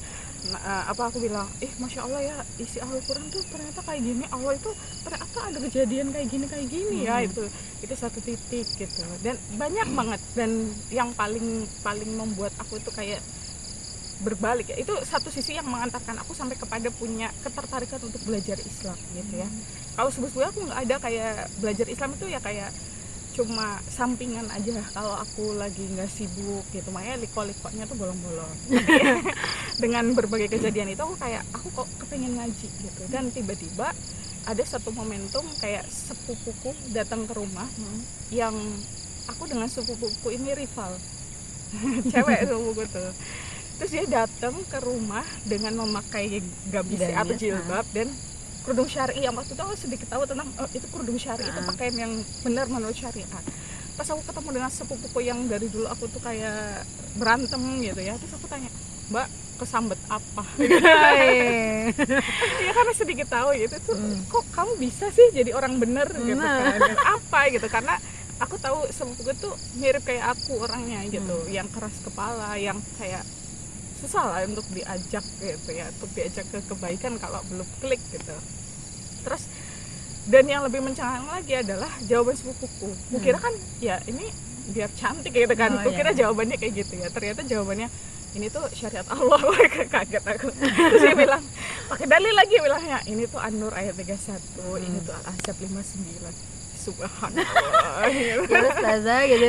Aku bilang, Masya Allah ya, isi Al-Quran tuh ternyata kayak gini, Allah itu ternyata ada kejadian kayak gini ya. Itu satu titik gitu. Dan banyak banget, dan yang paling membuat aku itu kayak berbalik ya, itu satu sisi yang mengantarkan aku sampai kepada punya ketertarikan untuk belajar Islam gitu ya. Kalau sebelumnya aku nggak ada kayak belajar Islam itu ya kayak cuma sampingan aja kalau aku lagi nggak sibuk gitu, makanya liko-likonya tuh bolong-bolong. Dengan berbagai kejadian itu aku kok kepengen ngaji gitu. Dan tiba-tiba ada satu momentum kayak sepupuku datang ke rumah, yang aku dengan sepupuku ini rival cewek sepupuku tuh. Terus dia datang ke rumah dengan memakai gambisi atau jilbab dan kerudung syar'i, yang waktu itu aku sedikit tahu tentang itu kerudung syar'i itu pakaian yang benar menurut syariat. Pas aku ketemu dengan sepupuku yang dari dulu aku tuh kayak berantem gitu ya, terus aku tanya, Mbak kesambet apa? Ya karena sedikit tahu gitu tuh, kok kamu bisa sih jadi orang bener gitu kan? Apa gitu, karena aku tahu sepupuku tuh mirip kayak aku orangnya gitu, yang keras kepala, yang kayak susah lah untuk diajak gitu ya, untuk diajak ke kebaikan kalau belum klik gitu. Terus dan yang lebih mencengangkan lagi adalah jawaban sepupuku. Kukira kan ya ini biar cantik gitu kan, kukira jawabannya kayak gitu ya, ternyata jawabannya ini tuh syariat Allah. Kaget aku. Terus dia bilang pakai dalil lagi, bilangnya ini tuh An-Nur ayat 31, ini tuh Al-Ahzab 59. Subhanallah. Terus Taza gitu.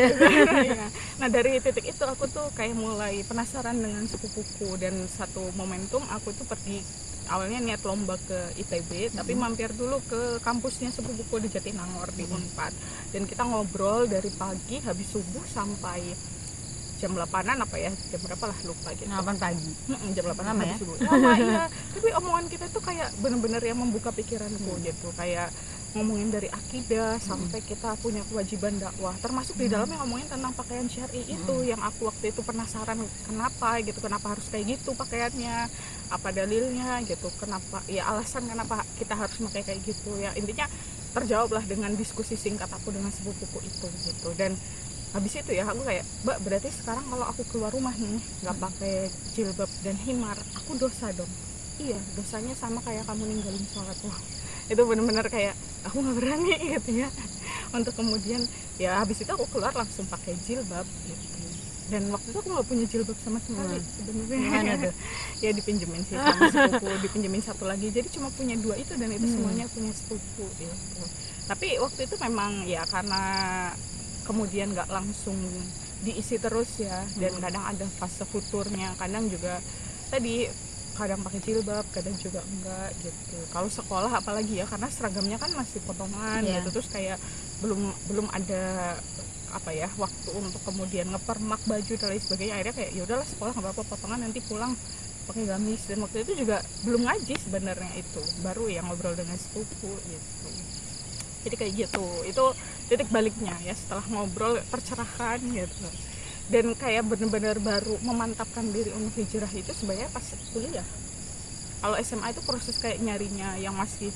Nah dari titik itu aku tuh kayak mulai penasaran dengan sepupuku, dan satu momentum aku tuh pergi, awalnya niat lomba ke ITB, tapi mampir dulu ke kampusnya sepupuku di Jatinangor di Unpad, dan kita ngobrol dari pagi habis subuh sampai jam 8-an apa ya, jam berapa lah lupa gitu. 8 pagi. Jam 8 lama ya? subuh. Lama iya. Tapi omongan kita tuh kayak bener-bener yang membuka pikiranku gitu, kayak ngomongin dari akidah sampai kita punya kewajiban dakwah, termasuk di dalamnya ngomongin tentang pakaian syar'i itu yang aku waktu itu penasaran kenapa harus kayak gitu pakaiannya, apa dalilnya gitu, kenapa ya alasan kenapa kita harus pakai kayak gitu ya. Intinya terjawablah dengan diskusi singkat aku dengan sepupuku itu gitu. Dan habis itu ya aku kayak, Mbak berarti sekarang kalau aku keluar rumah nih nggak pakai jilbab dan himar, aku dosa dong? Iya, dosanya sama kayak kamu ninggalin sholat. Wah, itu benar-benar kayak aku nggak berani gitu ya untuk kemudian ya habis itu aku keluar langsung pakai jilbab gitu. Dan waktu itu aku nggak punya jilbab sama sekali sebenarnya. Gimana tuh? Ya dipinjemin sih sama sepupu, dipinjemin satu lagi, jadi cuma punya 2 itu dan itu semuanya punya sepupu gitu. Tapi waktu itu memang ya karena kemudian nggak langsung diisi terus ya, dan kadang ada fase futurnya, kadang juga tadi kadang pakai jilbab, kadang juga enggak gitu. Kalau sekolah apalagi ya, karena seragamnya kan masih potongan gitu, terus kayak belum ada apa ya waktu untuk kemudian ngepermak baju dan lain sebagainya. Akhirnya kayak ya udahlah sekolah nggak apa-apa potongan, nanti pulang pakai gamis. Dan waktu itu juga belum ngaji sebenarnya, itu baru ya ngobrol dengan sepupu gitu. Jadi kayak gitu, itu titik baliknya ya, setelah ngobrol tercerahkan gitu. Dan kayak benar-benar baru memantapkan diri untuk hijrah itu sebenarnya pas kuliah. Kalau SMA itu proses kayak nyarinya yang masih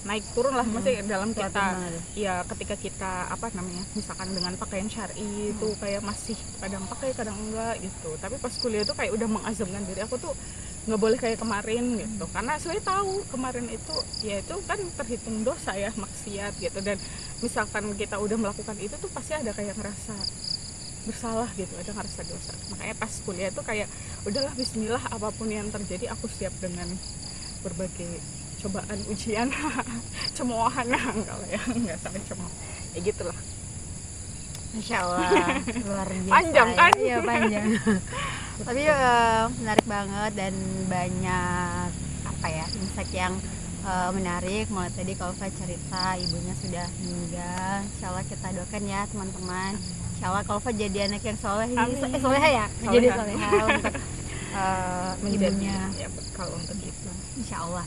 naik turun lah, maksudnya dalam kita ya ketika kita apa namanya misalkan dengan pakaian syar'i itu kayak masih kadang pakai kadang enggak gitu. Tapi pas kuliah itu kayak udah mengazamkan diri aku tuh nggak boleh kayak kemarin gitu, karena saya tahu kemarin itu ya itu kan terhitung dosa ya, maksiat gitu. Dan misalkan kita udah melakukan itu tuh pasti ada kayak ngerasa bersalah gitu, ada ngerasa dosa. Makanya pas kuliah tuh kayak udahlah bismillah, apapun yang terjadi aku siap dengan berbagai cobaan, ujian, cemoohan. Enggak lah ya, enggak sampai cemooh ya gitulah. Masya Allah, luar biasa. Panjang kan? Iya panjang. Tapi menarik banget dan banyak apa ya insight yang menarik. Mulai tadi kalau saya cerita ibunya sudah meninggal, Insya Allah kita doakan ya teman-teman. Insya Allah kalau jadi anak yang soleh, soleha ya, menjadi soleha untuk ibunya. Ya kalau untuk itu, Insya Allah.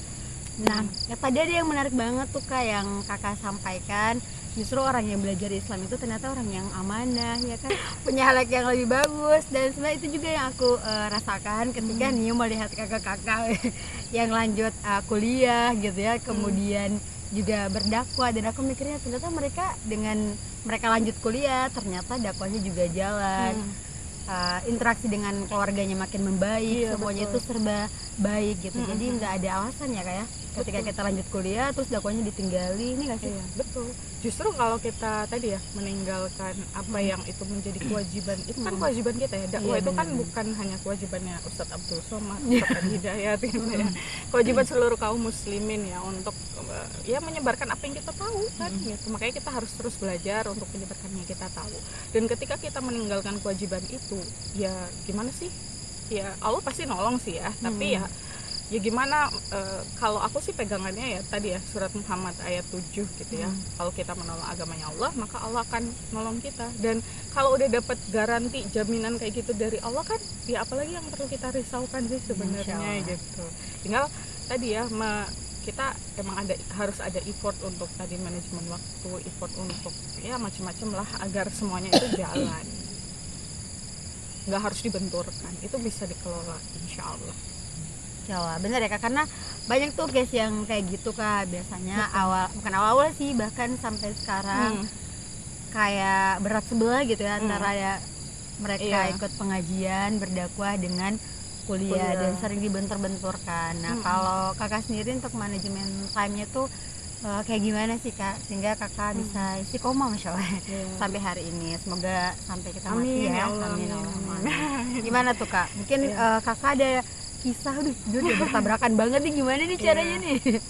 Nah, ya tadi ada yang menarik banget tuh Kak yang Kakak sampaikan. Justru orang yang belajar Islam itu ternyata orang yang amanah ya kan, punya akhlak yang lebih bagus. Dan sebenarnya itu juga yang aku rasakan ketika nih melihat kakak-kakak yang lanjut kuliah gitu ya, kemudian juga berdakwah. Dan aku mikirnya ternyata mereka dengan mereka lanjut kuliah ternyata dakwahnya juga jalan. Interaksi dengan keluarganya makin membaik, semuanya itu serba baik gitu. Jadi nggak ada alasan ya kayak ketika kita lanjut kuliah terus dakwahnya ditinggali, ini nggak sih? Betul. Justru kalau kita tadi ya meninggalkan apa yang itu menjadi kewajiban, itu kan kewajiban kita ya. Dakwah itu kan bukan hanya kewajibannya Ustadz Abdul Somad, Ustadz Hidayat gitu ya. Kewajiban seluruh kaum muslimin ya untuk ya menyebarkan apa yang kita tahu kan gitu. Makanya kita harus terus belajar untuk menyebarkan yang kita tahu. Dan ketika kita meninggalkan kewajiban itu, ya gimana sih? Ya Allah pasti nolong sih ya, tapi ya gimana kalau aku sih pegangannya ya tadi ya surat Muhammad ayat 7 gitu ya. Kalau kita menolong agamanya Allah, maka Allah akan nolong kita. Dan kalau udah dapat garansi jaminan kayak gitu dari Allah kan, ya apalagi yang perlu kita risaukan sih sebenarnya gitu. Tinggal tadi ya kita emang harus ada effort untuk tadi manajemen waktu, effort untuk ya macam-macam lah agar semuanya itu jalan. Nggak harus dibenturkan, itu bisa dikelola insya Allah. Jawa, bener ya Kak, karena banyak tuh guys yang kayak gitu Kak, biasanya bukan awal sih, bahkan sampai sekarang kayak berat sebelah gitu ya antara ya mereka ikut pengajian berdakwah dengan kuliah dan sering dibentur-benturkan. Nah kalau Kakak sendiri untuk manajemen time-nya tuh kayak gimana sih Kak, sehingga Kakak bisa istiqomah Masya Allah sampai hari ini, semoga sampai kita mati ya. Amin. Gimana tuh Kak, mungkin Kakak ada kisah, dia udah bertabrakan banget nih, gimana nih caranya nih?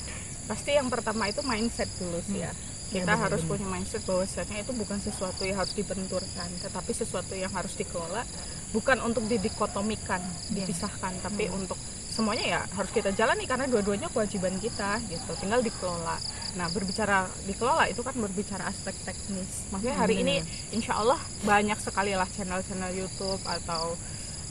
Pasti yang pertama itu mindset dulu sih ya. Kita harus punya mindset bahwasanya itu bukan sesuatu yang harus dibenturkan, tetapi sesuatu yang harus dikelola, bukan untuk didikotomikan, dipisahkan, tapi untuk semuanya ya harus kita jalani karena dua-duanya kewajiban kita gitu, tinggal dikelola. Nah berbicara dikelola itu kan berbicara aspek teknis. Makanya hari ini insya Allah banyak sekali lah channel-channel YouTube atau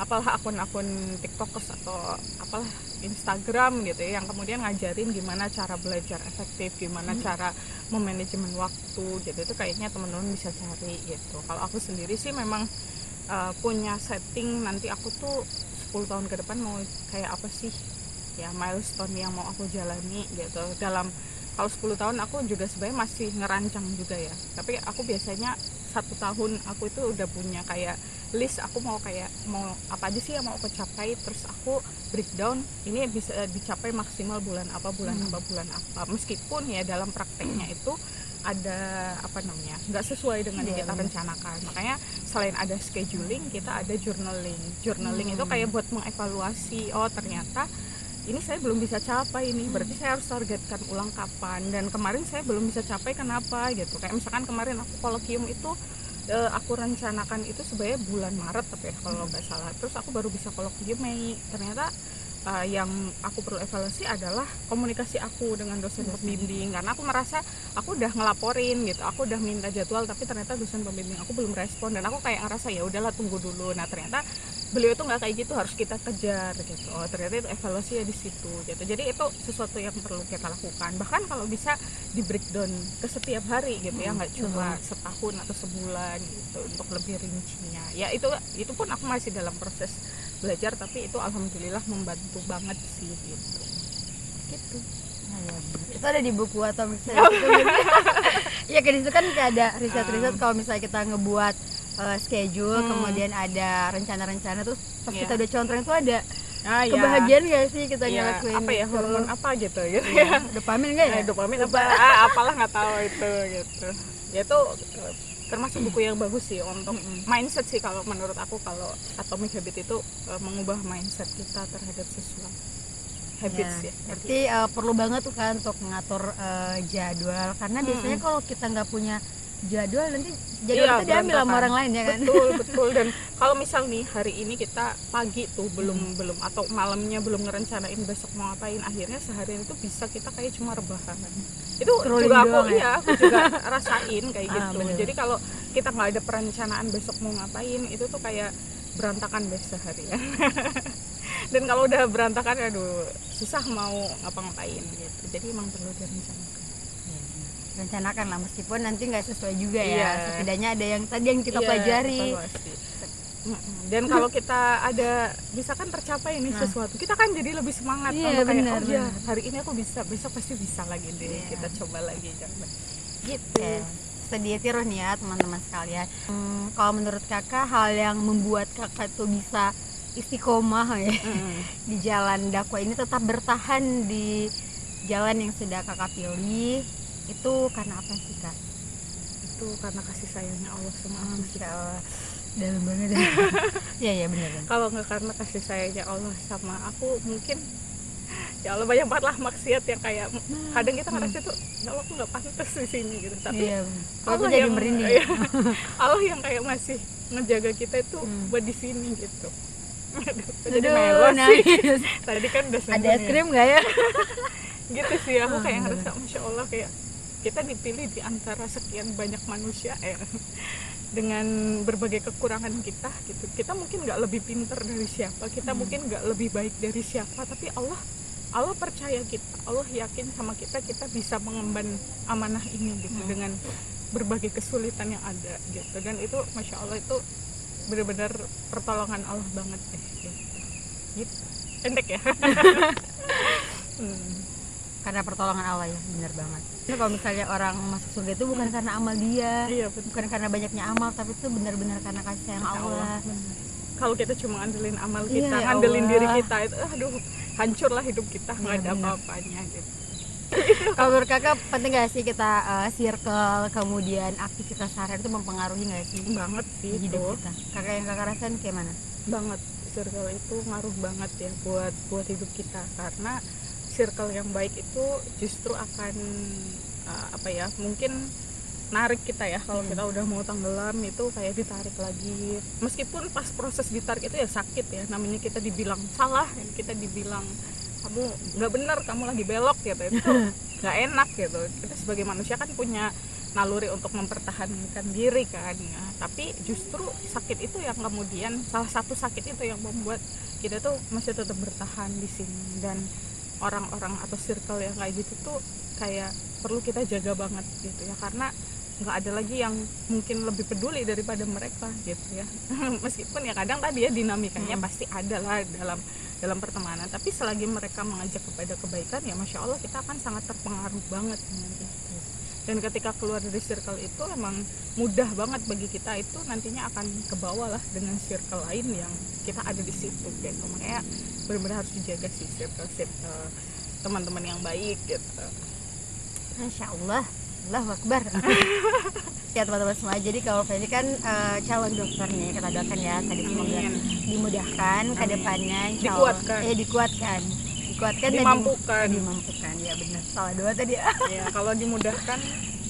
apalah akun-akun TikTokers atau apalah Instagram gitu ya, yang kemudian ngajarin gimana cara belajar efektif, gimana cara memanajemen waktu gitu. Itu kayaknya teman-teman bisa cari gitu. Kalau aku sendiri sih memang punya setting nanti aku tuh 10 tahun ke depan mau kayak apa sih ya, milestone yang mau aku jalani gitu. Dalam kalau 10 tahun aku juga sebenarnya masih ngerancang juga ya, tapi aku biasanya 1 tahun aku itu udah punya kayak list, aku mau apa aja sih yang mau aku capai, terus aku breakdown ini bisa dicapai maksimal bulan apa meskipun ya dalam prakteknya itu ada nggak sesuai dengan yang kita rencanakan. Makanya selain ada scheduling, kita ada journaling itu kayak buat mengevaluasi, oh ternyata ini saya belum bisa capai ini, berarti saya harus targetkan ulang kapan, dan kemarin saya belum bisa capai kenapa gitu. Kayak misalkan kemarin aku kolokium itu aku rencanakan itu sebenarnya bulan Maret tapi kalau nggak salah, terus aku baru bisa kolokium Mei. Ternyata yang aku perlu evaluasi adalah komunikasi aku dengan dosen pembimbing, karena aku merasa aku udah ngelaporin gitu, aku udah minta jadwal tapi ternyata dosen pembimbing aku belum respon, dan aku kayak ngerasa ya udahlah tunggu dulu. Nah ternyata beliau itu nggak kayak gitu, harus kita kejar gitu. Oh ternyata itu evaluasi ya di situ gitu. Jadi itu sesuatu yang perlu kita lakukan, bahkan kalau bisa di breakdown ke setiap hari gitu ya, nggak cuma setahun atau sebulan gitu untuk lebih rincinya. Ya itu pun aku masih dalam proses belajar, tapi itu alhamdulillah membantu banget sih gitu. Itu ada di buku atau misalnya ya kayak itu kan kayak ada riset kalau misalnya kita ngebuat schedule, kemudian ada rencana-rencana terus pas kita udah contreng tuh ada kebahagiaan gak sih kita ngelakuin apa ya, itu? hormon apa gitu ya. Dopamin gak ya? Dopamin apa apalah nggak tahu itu gitu. Ya itu termasuk buku yang bagus sih untuk mindset sih kalau menurut aku. Kalau Atomic Habit itu mengubah mindset kita terhadap sesuatu habits ya. Berarti perlu banget tuh kan untuk mengatur jadwal, karena biasanya kalau kita nggak punya jadwal nanti jadwal itu diambil sama orang lain ya kan. Betul. Dan kalau misal nih hari ini kita pagi tuh belum atau malamnya belum ngerencanain besok mau ngapain, akhirnya seharian itu bisa kita kayak cuma rebahan. Itu Scrolling juga doang aku juga rasain kayak gitu. Bener. Jadi kalau kita nggak ada perencanaan besok mau ngapain, itu tuh kayak berantakan deh seharian. Dan kalau udah berantakan, aduh susah mau ngapa-ngapain gitu. Jadi emang perlu direncanakan. Rencanakan lah, meskipun nanti nggak sesuai juga ya. Setidaknya ada yang tadi yang kita pelajari. Evaluasi. Dan kalau kita ada bisa kan tercapai nih sesuatu, kita kan jadi lebih semangat. Benar. Ya hari ini aku bisa, besok pasti bisa lagi deh. Kita coba lagi gitu. Sedih tiru nih ya teman-teman sekalian. Kalau menurut kakak, hal yang membuat kakak tuh bisa istiqomah ya di jalan dakwah ini, tetap bertahan di jalan yang sudah kakak pilih, itu karena apa sih kak? Itu karena kasih sayangnya Allah sama aku sih. Dalam banget ya benar. Kalau nggak karena kasih sayangnya Allah sama aku, mungkin ya Allah banyak banget lah maksiat yang kayak kadang kita ngerasa tuh ya Allah aku nggak pantas di sini gitu, tapi Allah yang merinding. Allah yang kayak masih ngejaga kita itu buat di sini gitu. Jadi nangis. Tadi kan udah ada es krim nggak ya? Gitu sih, aku kayak ngerasa masya Allah kayak kita dipilih di antara sekian banyak manusia dengan berbagai kekurangan kita gitu. Kita mungkin nggak lebih pintar dari siapa, kita mungkin nggak lebih baik dari siapa, tapi Allah percaya kita, Allah yakin sama kita bisa mengemban amanah ini gitu dengan berbagai kesulitan yang ada gitu. Dan itu masya Allah itu benar-benar pertolongan Allah banget deh gitu. Pendek ya. Karena pertolongan Allah ya, benar banget. Kalau misalnya orang masuk surga itu bukan karena amal dia, bukan karena banyaknya amal, tapi itu benar-benar karena kasih sayang Allah. Kalau kita cuma ngandelin amal kita, ngandelin diri kita, itu aduh hancurlah hidup kita, nggak ada apa-apanya gitu. Kalau menurut kakak penting gak sih kita circle, kemudian aktivitas harian itu mempengaruhi gak sih? Banget sih hidup kita. Kakak yang kakak rasain kayak mana? Banget, circle itu ngaruh banget ya buat hidup kita, karena circle yang baik itu justru akan mungkin narik kita ya. Kalau kita udah mau tenggelam itu kayak ditarik lagi, meskipun pas proses ditarik itu ya sakit ya, namanya kita dibilang salah, kita dibilang kamu nggak benar, kamu lagi belok gitu, itu nggak enak gitu. Kita sebagai manusia kan punya naluri untuk mempertahankan diri kan ya. Tapi justru sakit itu yang kemudian, salah satu sakit itu yang membuat kita tuh masih tetap bertahan di sini. Dan orang-orang atau circle yang kayak gitu tuh kayak perlu kita jaga banget gitu ya, karena nggak ada lagi yang mungkin lebih peduli daripada mereka gitu ya. Meskipun ya kadang tadi ya dinamikanya pasti ada lah dalam pertemanan, tapi selagi mereka mengajak kepada kebaikan ya masya Allah kita akan sangat terpengaruh banget dengan itu. Dan ketika keluar dari circle itu emang mudah banget bagi kita itu nantinya akan ke bawah lah dengan circle lain yang kita ada di situ gitu. Makanya benar-benar harus dijaga sih circle teman-teman yang baik gitu. Masya Allah, Allahu Akbar. Ya teman-teman semua, jadi kalau Feni kan calon dokter nih, kita doakan ya tadi semoga Amin. dimudahkan ke Amin. depannya, insya Allah. Dikuatkan. Dikuatkan dan Dimampukan. dimampukan. Ya benar, salah doa tadi ya. Ya, kalau dimudahkan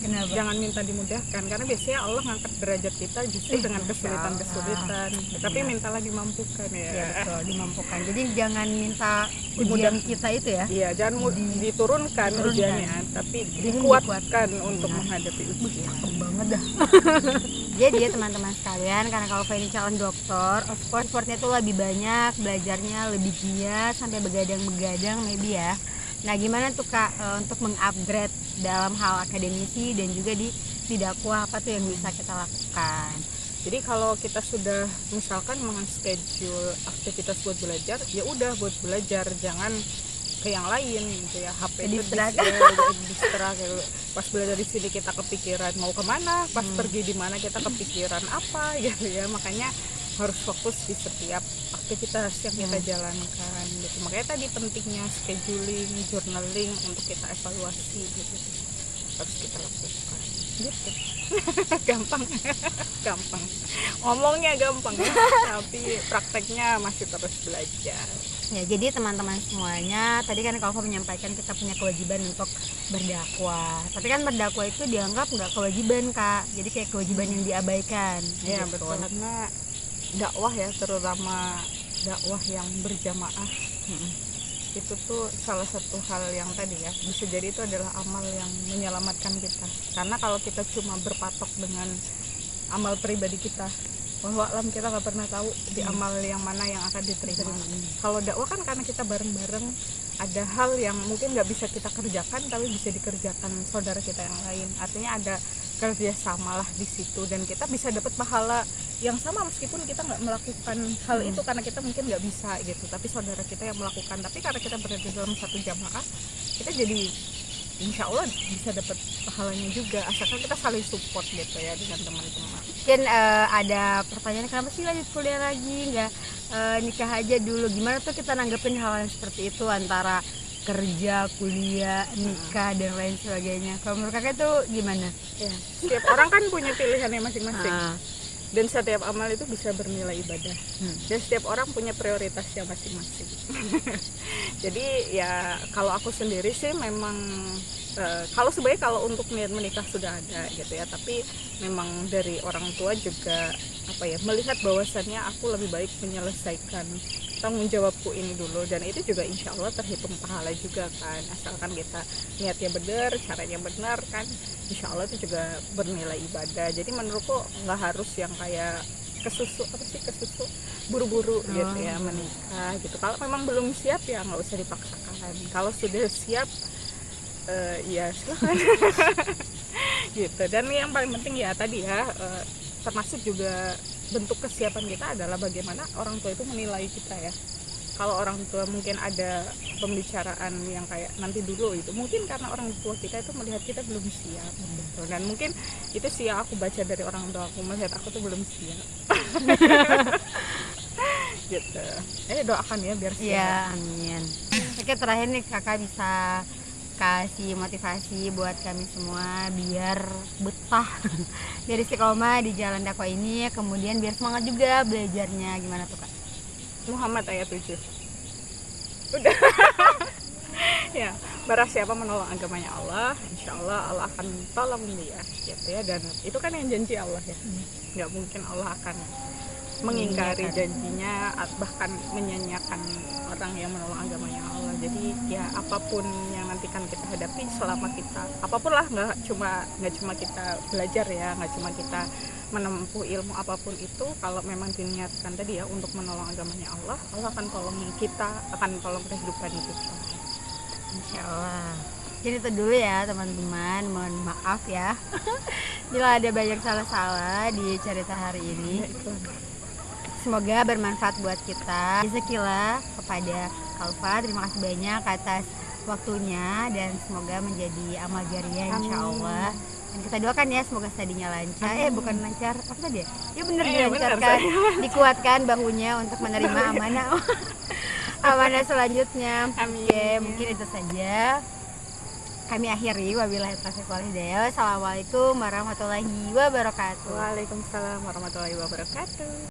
Kenapa? jangan minta dimudahkan, karena biasanya Allah ngangkat derajat kita justru dengan kesulitan-kesulitan, tapi mintalah dimampukan Ya ya. betul, dimampukan. Jadi jangan minta Dimudah- ujian kita itu ya. Iya, jangan diturunkan ujiannya, tapi Dikuatkan. dikuatkan untuk menghadapi ujian. Cakep banget dah. Jadi ya teman-teman sekalian, karena kalau Feni calon dokter, of course effortnya tuh lebih banyak, belajarnya lebih giat sampai begadang-begadang maybe ya. Nah gimana tuh Kak untuk mengupgrade dalam hal akademisi dan juga di dakwah, apa tuh yang bisa kita lakukan? Jadi kalau kita sudah misalkan schedule aktivitas buat belajar, ya udah buat belajar, jangan ke yang lain gitu ya. HP itu distract gitu. Pas belajar di sini kita kepikiran mau kemana, pas pergi di mana kita kepikiran apa gitu ya. Makanya harus fokus di setiap aktivitas yang kita jalankan gitu. Makanya tadi pentingnya scheduling, journaling untuk kita evaluasi gitu. Harus kita lakukan gitu. Gampang. Gampang. Ngomongnya gampang ya, tapi prakteknya masih terus belajar. Ya, jadi teman-teman semuanya, tadi kan Kalfa menyampaikan kita punya kewajiban untuk berdakwah. Tapi kan berdakwah itu dianggap nggak kewajiban Kak, jadi kayak kewajiban yang diabaikan. Ya gitu. betul, karena dakwah ya, terutama dakwah yang berjamaah, itu tuh salah satu hal yang tadi ya, bisa jadi itu adalah amal yang menyelamatkan kita. Karena kalau kita cuma berpatok dengan amal pribadi kita, bahwa alam kita nggak pernah tahu di amal yang mana yang akan diterima. Kalau dakwah kan karena kita bareng-bareng, ada hal yang mungkin nggak bisa kita kerjakan tapi bisa dikerjakan saudara kita yang lain. Artinya ada kerjasama lah di situ, dan kita bisa dapat pahala yang sama meskipun kita nggak melakukan hal itu karena kita mungkin nggak bisa gitu, tapi saudara kita yang melakukan. Tapi karena kita berada dalam satu jamaah, kita jadi insya Allah bisa dapat pahalanya juga, asalkan kita saling support gitu ya dengan teman-teman. Mungkin ada pertanyaan, kenapa sih lanjut kuliah lagi, nggak nikah aja dulu? Gimana tuh kita nanggepin hal yang seperti itu antara kerja, kuliah, nikah dan lain sebagainya? Kalau menurut kakak tuh gimana? Ya, setiap orang kan punya pilihannya masing-masing. Dan setiap amal itu bisa bernilai ibadah. Dan setiap orang punya prioritasnya masing-masing. Jadi ya kalau aku sendiri sih memang kalau sebaiknya kalau untuk niat menikah sudah ada gitu ya, tapi memang dari orang tua juga apa ya, melihat bahwasannya aku lebih baik menyelesaikan tanggung jawabku ini dulu, dan itu juga insya Allah terhitung pahala juga kan, asalkan kita niatnya benar, caranya benar kan, insya Allah itu juga bernilai ibadah. Jadi menurutku nggak harus yang kayak kesusu buru-buru gitu ya menikah gitu. Kalau memang belum siap ya nggak usah dipaksakan, kalau sudah siap ya silahkan. Gitu. Dan yang paling penting ya tadi ya, termasuk juga bentuk kesiapan kita adalah bagaimana orang tua itu menilai kita ya. Kalau orang tua mungkin ada pembicaraan yang kayak nanti dulu, itu mungkin karena orang tua kita itu melihat kita belum siap gitu. Dan mungkin itu sih yang aku baca dari orang tua aku, melihat aku tuh belum siap. Gitu. Doakan ya biar siap. Iya, amin. Oke, terakhir nih kakak bisa kasih motivasi buat kami semua biar betah biar istiqomah di jalan dakwah ini, kemudian biar semangat juga belajarnya. Gimana tuh Kak? Muhammad ayat 7. Udah. Ya, barang siapa menolong agamanya Allah, insya Allah Allah akan tolong dia gitu ya. Dan itu kan yang janji Allah ya, nggak mungkin Allah akan mengingkari janjinya, bahkan menyanyiakan orang yang menolong agamanya Allah. Jadi ya apapun yang nanti kan kita hadapi selama kita apapun lah, nggak cuma kita belajar ya, nggak cuma kita menempuh ilmu apapun itu, kalau memang diniatkan tadi ya untuk menolong agamanya Allah, Allah akan tolong kita, akan tolong kehidupan kita, insya Allah. Jadi itu dulu ya teman-teman, mohon maaf ya bila ada banyak salah-salah di cerita hari ini. Semoga bermanfaat buat kita. Jazakallah kepada Kalfa, terima kasih banyak atas waktunya, dan semoga menjadi amal jariah insya Allah. Dan kita doakan ya semoga studinya lancar. Bukan lancar, apa tadi ya? Ya benar, dilancarkan, dikuatkan bahunya untuk menerima amanah. amanah selanjutnya. Amin. Oke, mungkin itu saja. Kami akhiri, wabillahi taufiq wal hidayah. Wassalamualaikum warahmatullahi wabarakatuh. Waalaikumsalam warahmatullahi wabarakatuh.